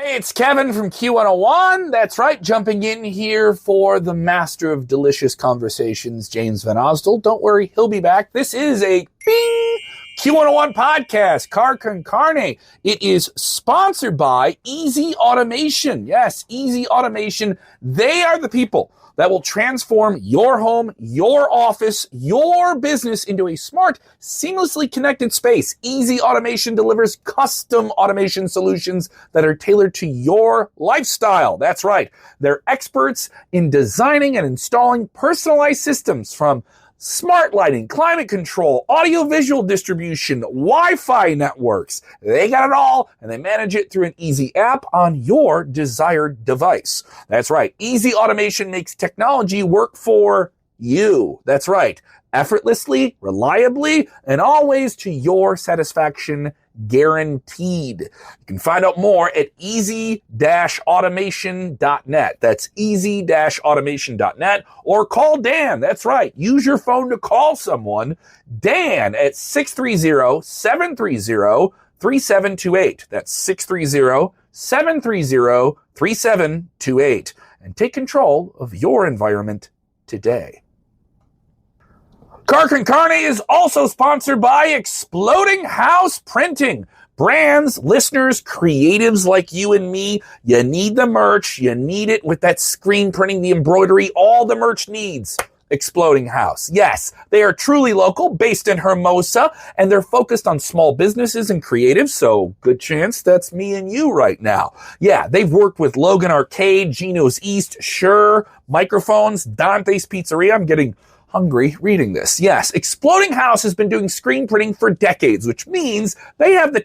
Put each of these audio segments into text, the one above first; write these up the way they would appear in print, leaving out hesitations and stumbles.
Hey, it's Kevin from Q101. That's right, jumping in here for the master of delicious conversations, James Van Osdol. Don't worry, he'll be back. This is a bing Q101 podcast, Car Con Carne. It is sponsored by Easy Automation. Yes, Easy Automation. They are the people that will transform your home, your office, your business into a smart, seamlessly connected space. Easy Automation delivers custom automation solutions that are tailored to your lifestyle. That's right. They're experts in designing and installing personalized systems from smart lighting, climate control, audio-visual distribution, Wi-Fi networks. They got it all, and they manage it through an easy app on your desired device. That's right. Easy Automation makes technology work for you. That's right. Effortlessly, reliably, and always to your satisfaction, guaranteed. You can find out more at easy-automation.net. That's easy-automation.net, or call Dan. That's right. Use your phone to call someone. Dan at 630-730-3728. That's 630-730-3728. And take control of your environment today. Car Con Carne is also sponsored by Exploding House Printing. Brands, listeners, creatives like you and me, you need the merch. You need it with that screen printing, the embroidery, all the merch needs. Exploding House. Yes, they are truly local, based in Hermosa, and they're focused on small businesses and creatives, so good chance that's me and you right now. Yeah, they've worked with Logan Arcade, Geno's East, Shure, Microphones, Dante's Pizzeria. I'm getting hungry reading this. Yes, Exploding House has been doing screen printing for decades, which means they have the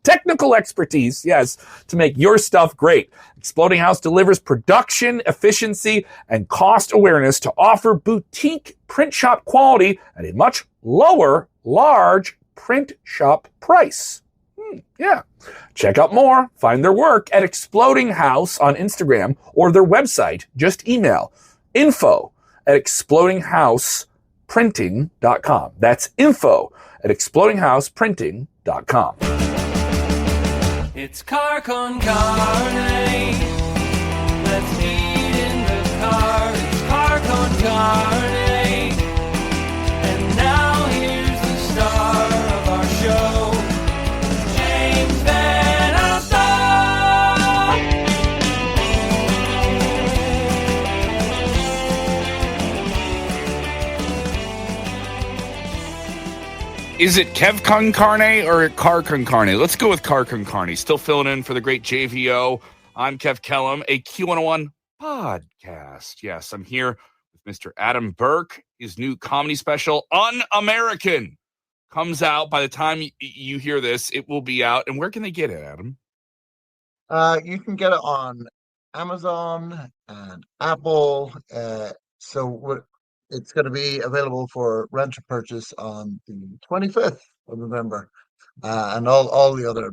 technical expertise, yes, to make your stuff great. Exploding House delivers production, efficiency, and cost awareness to offer boutique print shop quality at a much lower, large print shop price. Yeah. Check out more. Find their work at Exploding House on Instagram or their website. Just email info@explodinghouseprinting.com. That's info@explodinghouseprinting.com. It's Car Con Carne. Let's eat in the car. It's Car Con Carne. And now here's the star of our show, James Van Osdol. Is it Kev Con Carne or Car Con Carne? Let's go with Car Con Carne. Still filling in for the great JVO. I'm Kev Kellam, a Q101 podcast. Yes, I'm here with Mr. Adam Burke. His new comedy special, Un-American, comes out. By the time you hear this, it will be out. And where can they get it, Adam? You can get it on Amazon and Apple. It's going to be available for rent or purchase on the 25th of November, and all the other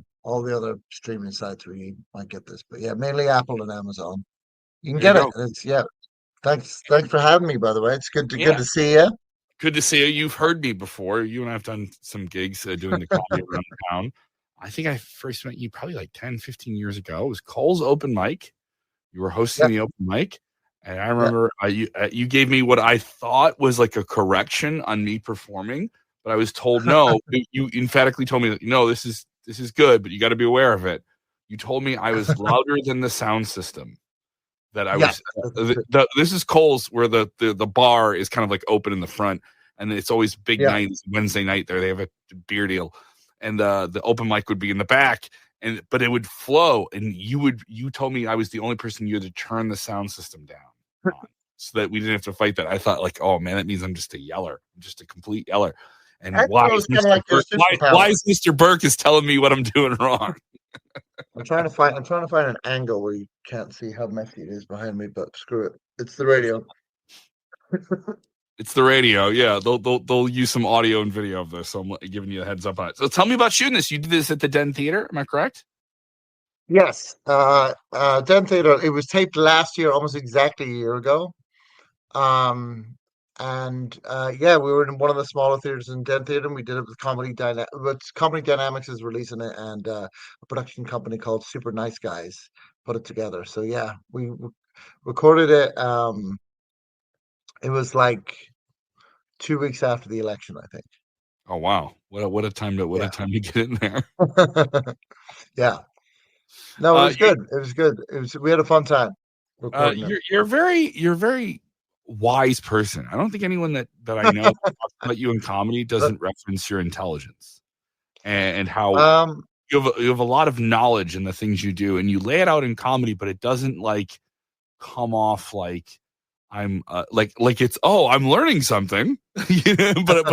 streaming sites where you might get this. But yeah, mainly Apple and Amazon. You can get it. Thanks for having me. By the way, it's good to see you. Good to see you. You've heard me before. You and I have done some gigs doing the comedy around town. I think I first met you probably like 10, 15 years ago. It was Cole's open mic. You were hosting the open mic. And I remember you gave me what I thought was like a correction on me performing, but I was told no. You emphatically told me that, no, this is good, but you got to be aware of it. You told me I was louder than the sound system. That I was. This is Cole's, where the bar is kind of like open in the front, and it's always big nights. Wednesday night there, they have a beer deal, and the open mic would be in the back. But it would flow, and you told me I was the only person you had to turn the sound system down on, so that we didn't have to fight that. I thought, like, oh man, that means I'm just a yeller. I'm just a complete yeller. And why is Mr. Burke is telling me what I'm doing wrong? I'm trying to find an angle where you can't see how messy it is behind me, but screw it. It's the radio. It's the radio, yeah. They'll use some audio and video of this, so I'm giving you a heads up on it. So tell me about shooting this. You did this at the Den Theater, am I correct? Yes, Den Theater. It was taped last year, almost exactly a year ago. And yeah, we were in one of the smaller theaters in Den Theater, and we did it with Comedy Dynamics is releasing it, and a production company called Super Nice Guys put it together. So yeah, we recorded it. It was like 2 weeks after the election, I think. Oh wow, what a time to Yeah. get in there. Yeah. No, it was You, good. It was good. We had a fun time recording it. you're a very wise person. I don't think anyone that I know talks about you in comedy doesn't reference your intelligence and how Um, you have a lot of knowledge in the things you do, and you lay it out in comedy, but it doesn't like come off like I'm like it's I'm learning something, but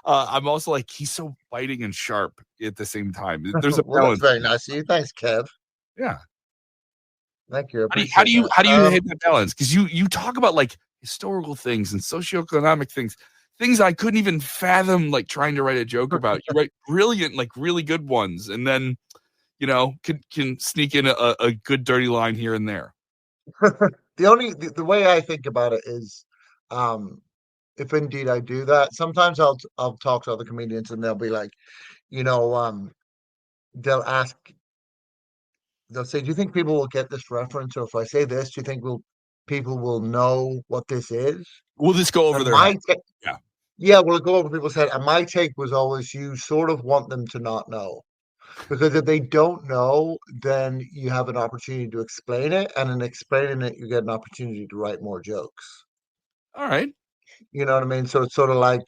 I'm also like he's so biting and sharp at the same time. There's a well, that's balance. very nice of you. Thanks, Kev. Yeah. Thank you. I How appreciate do you that. hit that balance? Because you talk about like historical things and socioeconomic things I couldn't even fathom like trying to write a joke about. You write brilliant, like really good ones, and then can sneak in a good dirty line here and there. The way I think about it is, if indeed I do that, sometimes I'll talk to other comedians and they'll be like, you know, they'll ask, they'll say, "Do you think people will get this reference? Or if I say this, do you think people will know what this is?" Will this go over And their head? Yeah. yeah, will it go over people's head? And my take was always, you sort of want them to not know. Because if they don't know, then you have an opportunity to explain it, and in explaining it, you get an opportunity to write more jokes. All right. You know what I mean? So it's sort of like,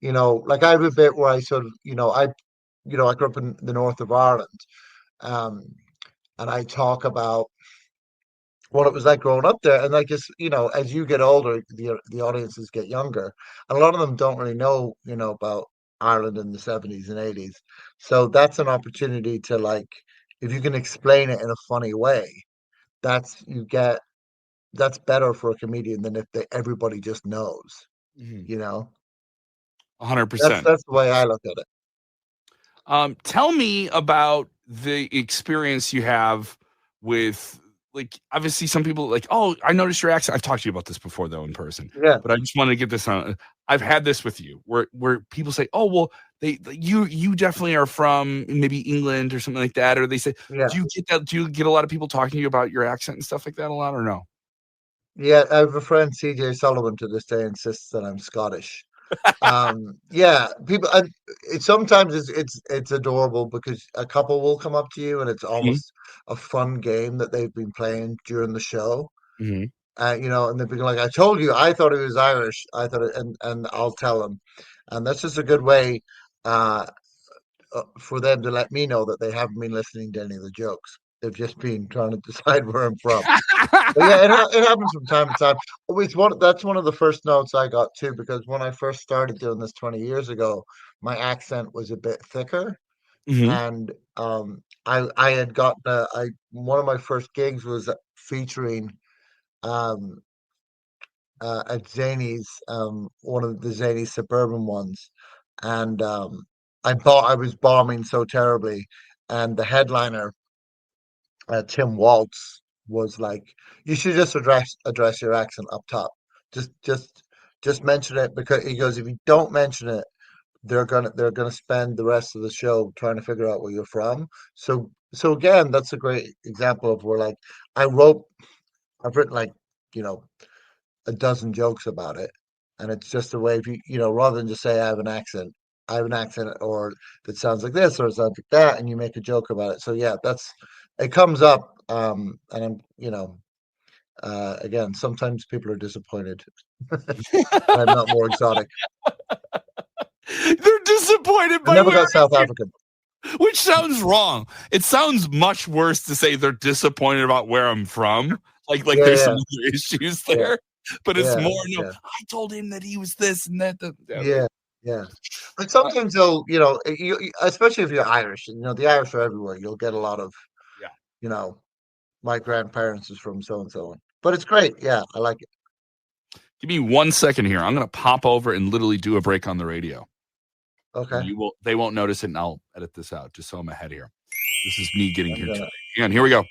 like I have a bit where I sort of, I grew up in the north of Ireland, um, and I talk about what it was like growing up there. And like, just, as you get older, the audiences get younger, and a lot of them don't really know, about Ireland in the 70s and 80s. So that's an opportunity to, like, if you can explain it in a funny way, that's you get that's better for a comedian than if everybody just knows, you know. 100%. That's the way I look at it. Tell me about the experience you have with, like, obviously some people like, oh, I noticed your accent. I've talked to you about this before though in person, Yeah, but I just want to get this on. I've had this with you where people say, oh, well, you definitely are from maybe England or something like that. Or they say, yeah, do you get that? Do you get a lot of people talking to you about your accent and stuff like that a lot or no? yeah. I have a friend, CJ Sullivan, to this day insists that I'm Scottish. Yeah, people. Sometimes it's adorable because a couple will come up to you and it's Mhm. almost a fun game that they've been playing during the show. Mhm. And they'll be like, "I told you, I thought he was Irish. I thought it," and I'll tell them, and that's just a good way uh, for them to let me know that they haven't been listening to any of the jokes. They've just been trying to decide where I'm from. But yeah, it happens from time to time. That's one of the first notes I got too, because when I first started doing this 20 years ago, my accent was a bit thicker, Mhm. and I had gotten one of my first gigs was featuring um at Zany's, one of the Zany's suburban ones, and I was bombing so terribly, and the headliner, Tim Waltz, was like, "You should just address your accent up top. Just just just mention it, because," he goes, "if you don't mention it, they're gonna spend the rest of the show trying to figure out where you're from." So again, that's a great example of where, like, I've written, like, you know a dozen jokes about it, and it's just a way, if rather than just say I have an accent, or that sounds like this or it sounds like that, and you make a joke about it. So yeah, it comes up, and again, sometimes people are disappointed I'm not more exotic. They're disappointed I by never where got South African. which sounds wrong. It sounds much worse to say they're disappointed about where I'm from. Like Yeah, there's some yeah, other issues yeah, there. But it's yeah, more, no, yeah, I told him that he was this and that. Okay. yeah, yeah. But sometimes they'll, especially if you're Irish, the Irish are everywhere. You'll get a lot of, Yeah. you know, my grandparents is from so and so. But it's great. Yeah, I like it. Give me 1 second here. I'm gonna pop over and literally do a break on the radio. And Okay. they won't notice it, and I'll edit this out just so I'm ahead here. This is me getting I'm here gonna today. And here we go.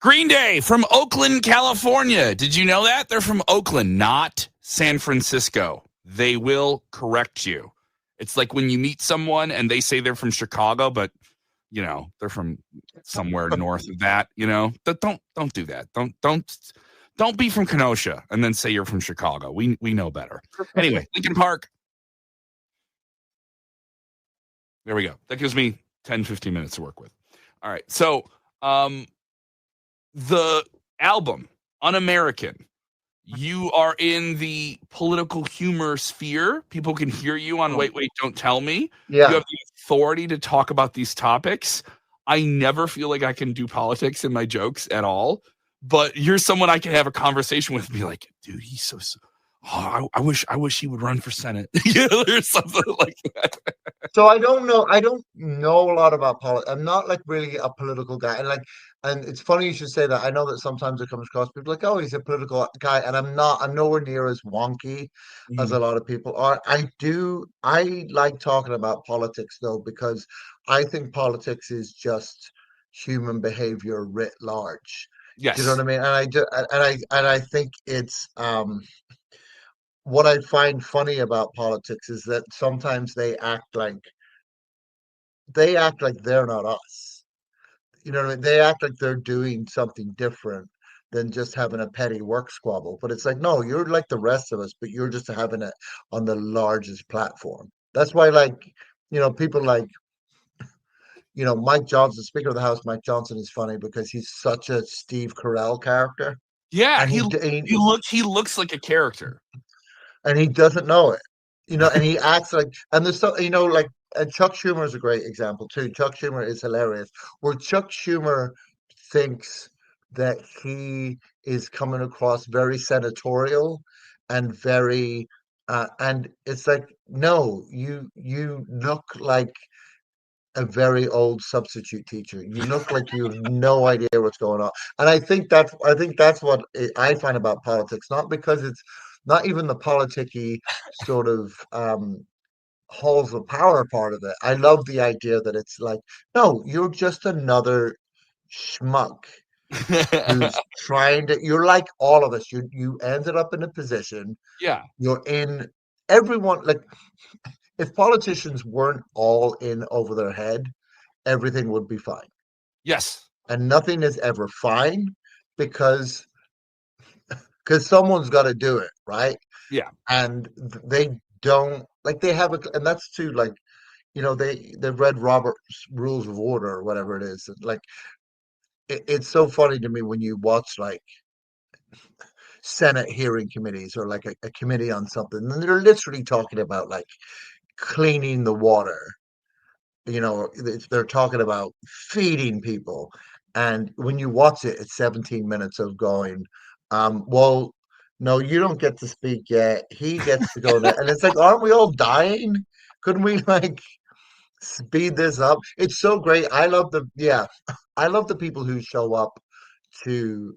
Green Day from Oakland, California. Did you know that? They're from Oakland, not San Francisco. They will correct you. It's like when you meet someone and they say they're from Chicago, but they're from somewhere north of that. Don't do that. Don't be from Kenosha and then say you're from Chicago. We know better. Anyway, Lincoln Park. There we go. That gives me 10, 15 minutes to work with. All right. So the album, Un-American, you are in the political humor sphere. People can hear you on Wait, Don't Tell Me. Yeah. You have the authority to talk about these topics. I never feel like I can do politics in my jokes at all. But you're someone I can have a conversation with and be like, dude, he's so I wish he would run for Senate. Or something like that. So I don't know a lot about politics. I'm not like really a political guy. And it's funny you should say that. I know that sometimes it comes across people like, oh, he's a political guy. And I'm nowhere near as wonky as a lot of people are. I like talking about politics though, because I think politics is just human behavior writ large. Yes. Do you know what I mean? And I think it's what I find funny about politics is that sometimes they act like they're not us. You know what I mean? They act like they're doing something different than just having a petty work squabble. But it's like, no, you're like the rest of us, but you're just having it on the largest platform. That's why, people like, Mike Johnson, Speaker of the House, Mike Johnson is funny because he's such a Steve Carell character. Yeah, he looks like a character. And he doesn't know it, and he acts like, and there's so, and Chuck Schumer is a great example too. Chuck Schumer is hilarious, where Chuck Schumer thinks that he is coming across very senatorial and very, and it's like, no, you look like a very old substitute teacher. You look like you have no idea what's going on. And I think that's what I find about politics, not because it's not even the politicky sort of halls of power part of it. I love the idea that it's like, no, you're just another schmuck who's you're like all of us. You ended up in a position. Yeah. You're in everyone, like, if politicians weren't all in over their head, everything would be fine. Yes. And nothing is ever fine because someone's got to do it, right? Yeah. And they don't, like, they have and that's too, like, they've read Robert's Rules of Order or whatever it is. Like, it's so funny to me when you watch, like, Senate hearing committees or like a committee on something, and they're literally talking about like cleaning the water. They're talking about feeding people, and when you watch it, it's 17 minutes of going, well, no, you don't get to speak yet. He gets to go there. And it's like, aren't we all dying? Couldn't we like speed this up? It's so great. I love the people who show up to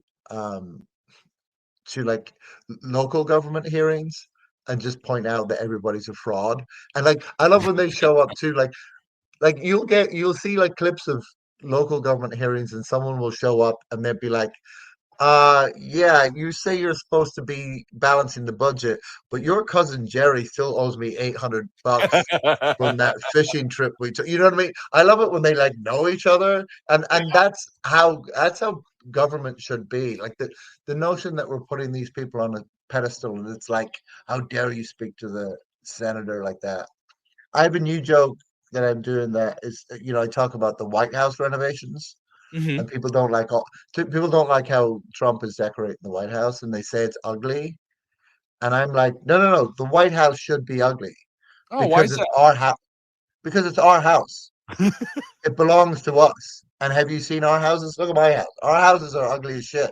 like local government hearings and just point out that everybody's a fraud. And like, I love when they show up to like you'll see like clips of local government hearings and someone will show up and they'll be like, yeah, you say you're supposed to be balancing the budget, but your cousin Jerry still owes me $800 from that fishing trip we took. You know what I mean? I love it when they like know each other, and that's how government should be. Like the notion that we're putting these people on a pedestal, and it's like, how dare you speak to the senator like that? I have a new joke that I'm doing that is, I talk about the White House renovations. Mm-hmm. And people don't like how Trump is decorating the White House, and they say it's ugly. And I'm like, no, the White House should be ugly. Oh, why is it's that? our house. Because it's our house. It belongs to us. And have you seen our houses? Look at my house. Our houses are ugly as shit.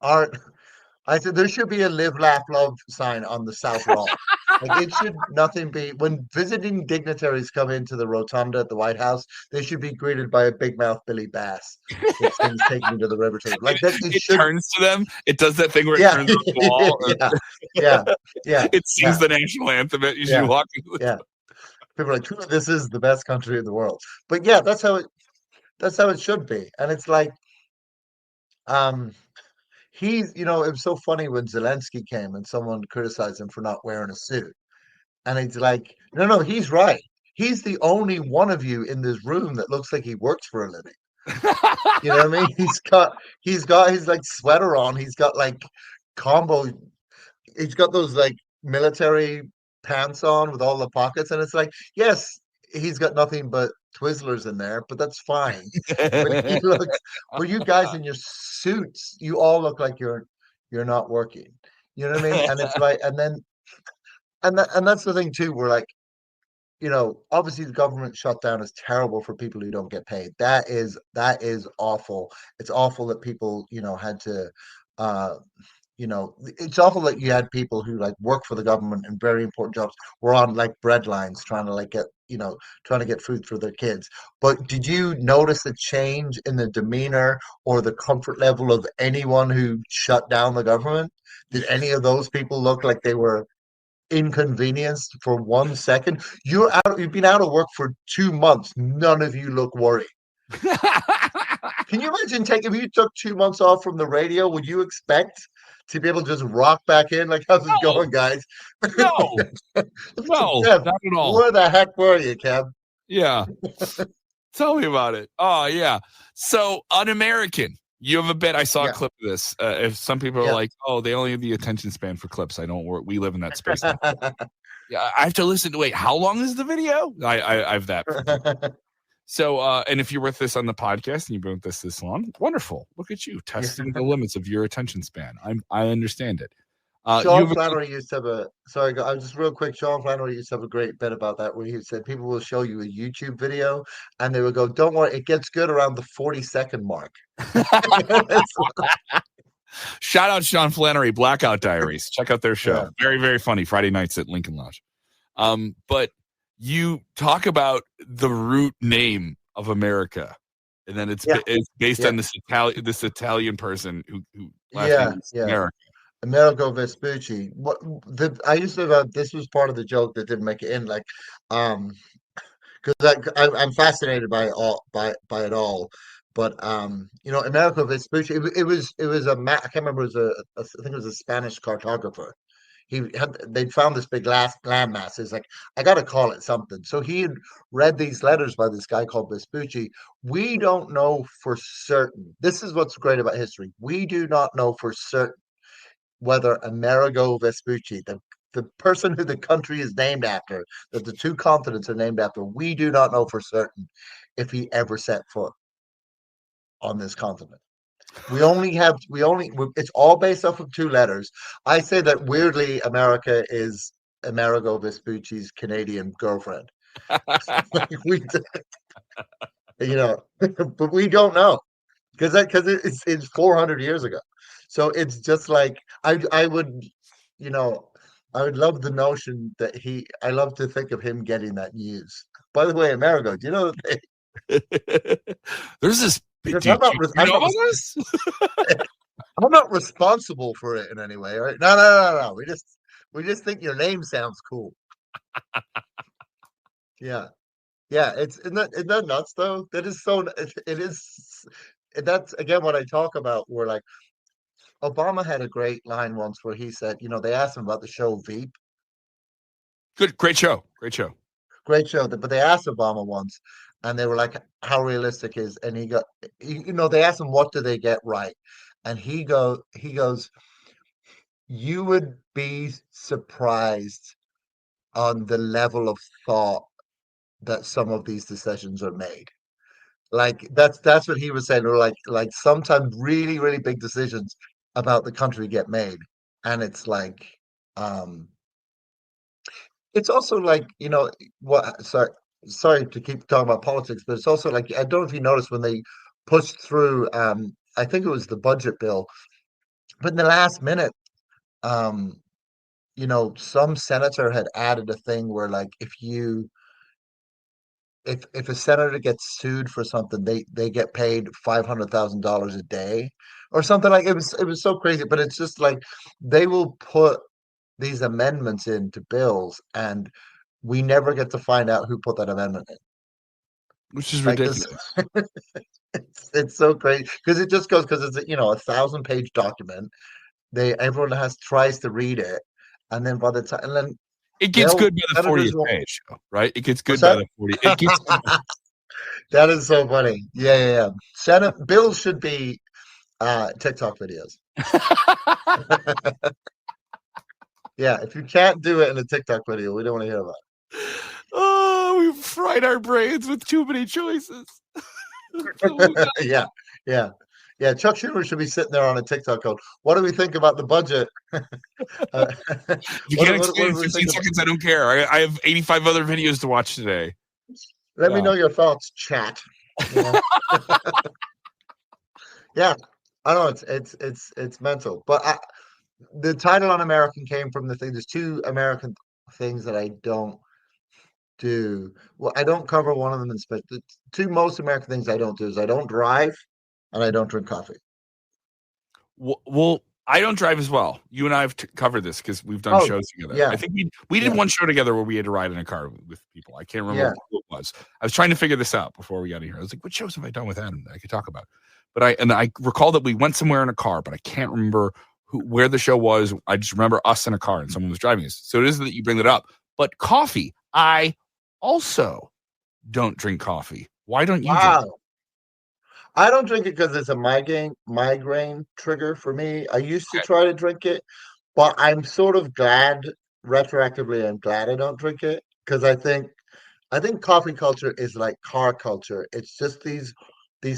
I said there should be a live, laugh, love sign on the South Lawn. Like, it should nothing be, when visiting dignitaries come into the rotunda at the White House, they should be greeted by a big mouth Billy Bass that sings "Take Me to the River." Like that, it turns to them. It does that thing where it turns the wall. Yeah. It sings the national anthem as you walk. Yeah. People are like, this is the best country in the world. But yeah, that's how it should be. And it's like, Um, he's, it was so funny when Zelensky came and someone criticized him for not wearing a suit. And he's like, no, no, he's right. He's the only one of you in this room that looks like he works for a living. You know what I mean? He's got his like sweater on. He's got like combo. He's got those like military pants on with all the pockets, and it's like, yes, he's got nothing but Twizzlers in there, but that's fine. But he looks, but you guys in your suits, you all look like you're not working. You know what I mean? And it's like, and that's the thing too. We're like, obviously the government shutdown is terrible for people who don't get paid. That is awful. It's awful that people, had to uh it's awful that you had people who like work for the government in very important jobs were on like bread lines trying to like trying to get food for their kids. But did you notice a change in the demeanor or the comfort level of anyone who shut down the government? Did any of those people look like they were inconvenienced for 1 second? You've been out of work for 2 months. None of you look worried. Can you imagine if you took 2 months off from the radio, would you expect to be able to just rock back in? Like, how's it going, guys? No, no, Kev, not at all. where the heck were you, Kev? Yeah. Tell me about it. Oh, yeah. So, Un-American. You have a bit. I saw a clip of this. If some people are like, "Oh, they only have the attention span for clips," I don't work. We live in that space. Yeah, I have to listen to. Wait, how long is the video? I have that. So, and if you're with us on the podcast and you've been with us this long, wonderful. Look at you testing the limits of your attention span. I understand it. Sean Flannery used to have I was just real quick. Sean Flannery used to have a great bit about that where he said people will show you a YouTube video and they would go, "Don't worry, it gets good around the 40-second mark." Shout out Sean Flannery, Blackout Diaries. Check out their show. Yeah. Very, very funny. Friday nights at Lincoln Lodge. But you talk about the root name of America, and then it's based on this Italian person who last name is America. Amerigo Vespucci. I used to this was part of the joke that didn't make it in, like, because I'm fascinated by it all. But Amerigo Vespucci. It was a I can't remember. It was I think it was a Spanish cartographer. They'd found this big landmass. It's like, I got to call it something. So he had read these letters by this guy called Vespucci. We don't know for certain. This is what's great about history. We do not know for certain whether Amerigo Vespucci, the person who the country is named after, that the two continents are named after, we do not know for certain if he ever set foot on this continent. It's all based off of two letters. I say that weirdly, America is Amerigo Vespucci's Canadian girlfriend. But we don't know because it's 400 years ago. So it's just like I would love the notion that I love to think of him getting that news. By the way, Amerigo, do you know that there's this? I'm not responsible for it in any way, right? No. We just think your name sounds cool. Yeah. Isn't that nuts though? That is so. It is. That's again what I talk about. Where like Obama had a great line once where he said, they asked him about the show Veep. Great show. But they asked Obama once, and they were like, "How realistic is?" And they asked him, "What do they get right?" And he goes, "You would be surprised on the level of thought that some of these decisions are made." Like that's what he was saying. Or like sometimes really, really big decisions about the country get made, and it's like, it's also like, what? Sorry to keep talking about politics, but it's also like, I don't know if you noticed when they pushed through, I think it was the budget bill, but in the last minute, some senator had added a thing where like if a senator gets sued for something, they get paid $500,000 a day or something. Like it was so crazy, but it's just like they will put these amendments into bills and we never get to find out who put that amendment in. which is Like ridiculous. this, it's so crazy because it just goes because it's a 1,000-page document. Everyone tries to read it, and then by the time and then It gets good by the senators 40th won't. page, right? It gets What's good by that? the 40th. It gets That is so funny. Yeah, yeah, yeah. Senate bills should be TikTok videos. Yeah, if you can't do it in a TikTok video, we don't want to hear about Oh, we've fried our brains with too many choices. it. Yeah, yeah, yeah. Chuck Schumer should be sitting there on a TikTok going, "What do we think about the budget? Uh, If you what, can't what, explain what in do we 15 think about? seconds, I don't care. I have 85 other videos to watch today. Let me Yeah. know your thoughts, chat." You know? Yeah, I know it's mental, but the title "Un-American" came from the thing. There's two American things that I don't do. Well, I don't cover one of them in space. The two most American things I don't do is I don't drive and I don't drink coffee. Well, I don't drive as well. You and I have covered this because we've done Oh, shows together. yeah, I think we did yeah, one show together where we had to ride in a car with people. I can't remember yeah. who it was. I was trying to figure this out before we got in here. I was like, what shows have I done with Adam that I could talk about? But I recall that we went somewhere in a car, but I can't remember where the show was. I just remember us in a car and someone was driving us. So it is that you bring that up. But coffee, I also don't drink coffee. Why don't you drink? Wow. I don't drink it because it's a migraine trigger for me. I used to Okay. try to drink it, but I'm sort of glad retroactively. I'm glad I don't drink it because I think coffee culture is like car culture. It's just these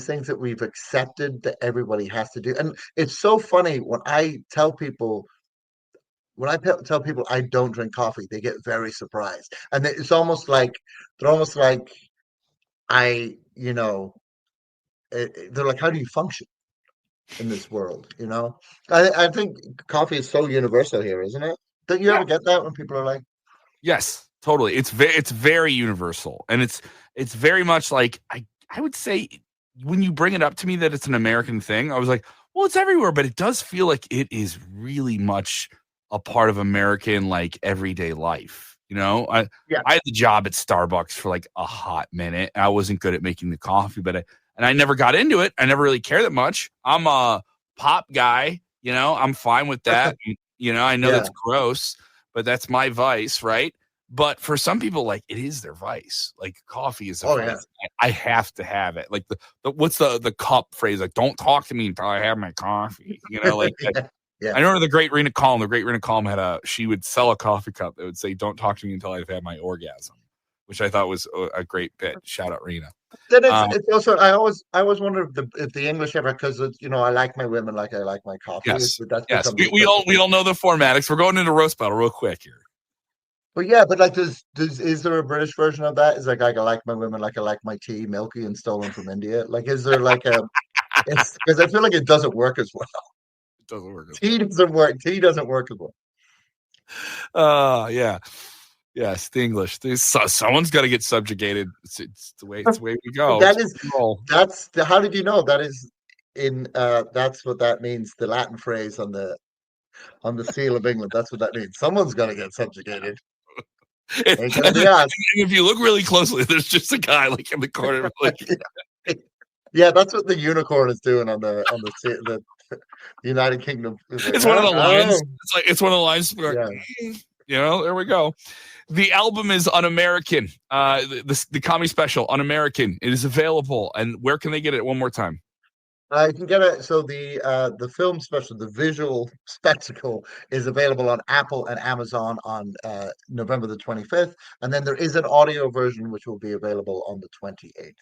things that we've accepted that everybody has to do, and it's so funny when I tell people I don't drink coffee, they get very surprised, and it's almost like they're almost like I, they're like, how do you function in this world? I think coffee is so universal here, isn't it? Don't you Yeah. ever get that when people are like, Yes, totally. It's very universal, and it's very much like I would say when you bring it up to me that it's an American thing, I was like, well, it's everywhere, but it does feel like it is really much a part of American like everyday life. yeah, I had the job at Starbucks for like a hot minute. I wasn't good at making the coffee, but I never got into it. I never really cared that much. I'm a pop guy, I'm fine with that. I know yeah, that's gross, but that's my vice, right? But for some people, like it is their vice. Like coffee is a oh vice. yeah, I have to have it. Like what's the cup phrase? Like don't talk to me until I have my coffee. Like yeah, yeah. I remember the great Rena Calm. The great Rena Calm she would sell a coffee cup that would say, "Don't talk to me until I've had my orgasm," which I thought was a great bit. Shout out Rena. Then it's also I always wonder if the English ever because I like my women like I like my coffee. Yes, That's yes. become We all know the formatics. We're going into roast battle real quick here. But yeah, but like, is there a British version of that? Is like I like my women like I like my tea, milky and stolen from India. Like, is there like a? It's because I feel like it doesn't work as well. It doesn't work. Tea doesn't work. Tea doesn't work as well. Yeah. Yes, the English. Someone's got to get subjugated. It's the way we go. How did you know that is in that's what that means, the Latin phrase on the seal of England. That's what that means. Someone's got to get subjugated. Ain't gonna be us. If you look really closely, there's just a guy like in the corner. Like, yeah, that's what the unicorn is doing on the United Kingdom. It's one of the lines. It's one of the lines. Yeah. There we go. The album is Un-American. The comedy special, Un-American. It is available. And where can they get it? One more time. You can get it. So the film special, the visual spectacle, is available on Apple and Amazon on November the 25th, and then there is an audio version which will be available on the 28th.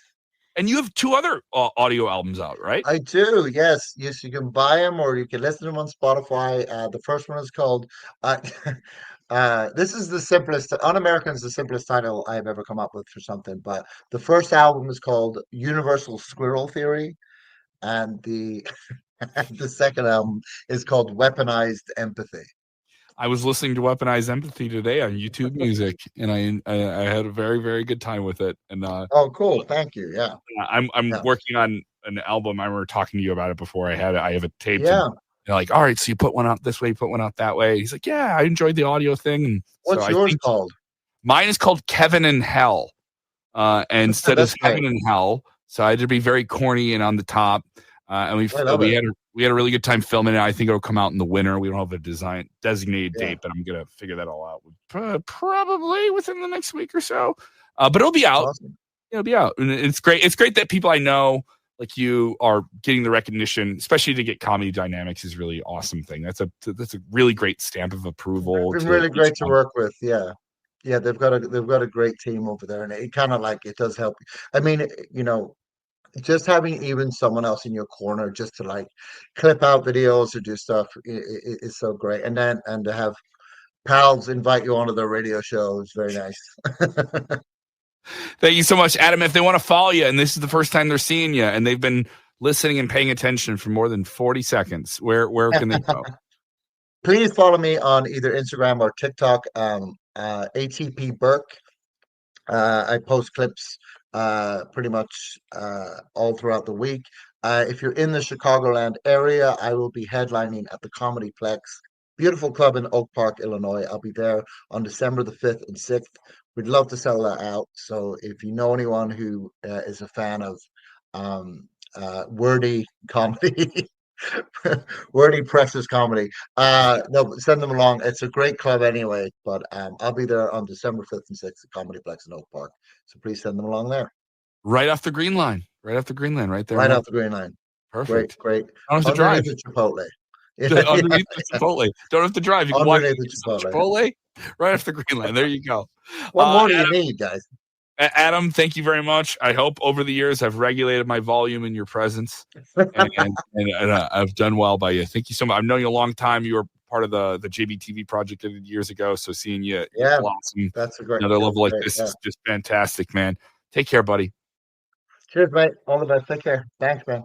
And you have two other audio albums out, right? I do. Yes. You can buy them or you can listen to them on Spotify. The first one is called. This is the simplest. Un-American is the simplest title I've ever come up with for something. But the first album is called Universal Squirrel Theory. And the second album is called Weaponized Empathy. I was listening to Weaponized Empathy today on YouTube Music, and I had a very, very good time with it. And oh, cool! Thank you. Yeah, I'm working on an album. I remember talking to you about it before. I have it taped. Yeah. And you're like, all right, so you put one out this way, you put one out that way. He's like, yeah, I enjoyed the audio thing. And what's yours called? Mine is called Kevin in Hell. instead of That's great. heaven and hell. So I had to be very corny and on the top. And we had a really good time filming it. I think it'll come out in the winter. We don't have a designated date, but I'm gonna figure that all out probably within the next week or so. But it'll be out. Awesome. It'll be out, and it's great. It's great that people I know like you are getting the recognition, especially to get Comedy Dynamics is really awesome thing. That's a really great stamp of approval. It's been really great to work with. Yeah. Yeah, they've got a great team over there, and it kind of like it does help. I mean, just having even someone else in your corner just to like clip out videos or do stuff is so great. And to have pals invite you onto their radio show is very nice. Thank you so much, Adam. If they want to follow you and this is the first time they're seeing you and they've been listening and paying attention for more than 40 seconds, where can they go? Please follow me on either Instagram or TikTok, ATP Burke. I post clips pretty much all throughout the week. If you're in the Chicagoland area, I will be headlining at the Comedy Plex, beautiful club in Oak Park, Illinois. I'll be there on December the 5th and 6th. We'd love to sell that out. So if you know anyone who is a fan of wordy comedy, wordy precious comedy, no, send them along. It's a great club anyway, but I'll be there on December 5th and 6th at Comedy Plex in Oak Park. So please send them along there. Right off the green line. Right off the green line, right there. Right off the green line. Perfect. Great. I don't have to drive. Chipotle. Underneath the Chipotle. Don't have to drive. You can walk Underneath the Chipotle right off the green line. There you go. What more do you need, guys? Adam, thank you very much. I hope over the years I've regulated my volume in your presence, and I've done well by you. Thank you so much. I've known you a long time. You were part of the JBTV project years ago, so seeing you blossom that's a great another level like this is just fantastic, man. Take care, buddy. Cheers, mate. All the best. Take care. Thanks, man.